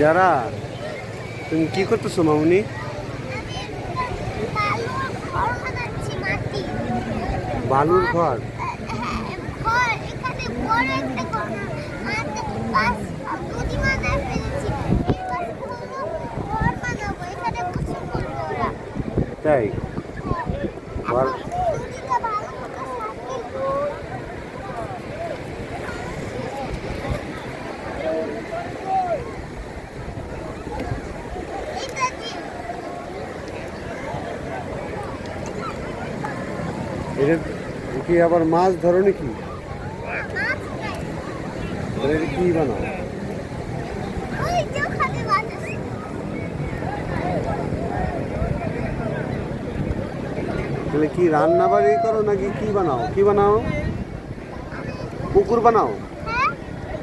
যারা তুমি কি করতেছো মামুনি? বালুর ঘর? তাই ঘর এটা কি আবার মাছ ধরো নাকি? এটা কি বানাও? তাহলে কি রান্না বাড়ি করো নাকি কি বানাও? কি বানাও? পুকুর বানাও?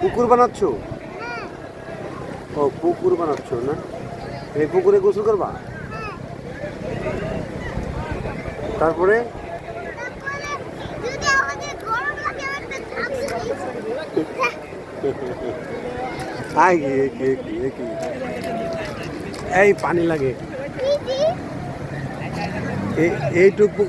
পুকুর বানাচ্ছ? ও পুকুর বানাচ্ছ না? এই পুকুরে গোসল করবা? তারপরে এই পানি লাগে এইটুকু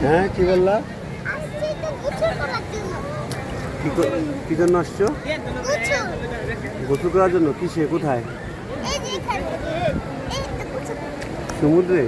হ্যাঁ কি বললা? কি জন্য আসছো? গোসল করার জন্য? কিসে? কোথায়? সমুদ্রে?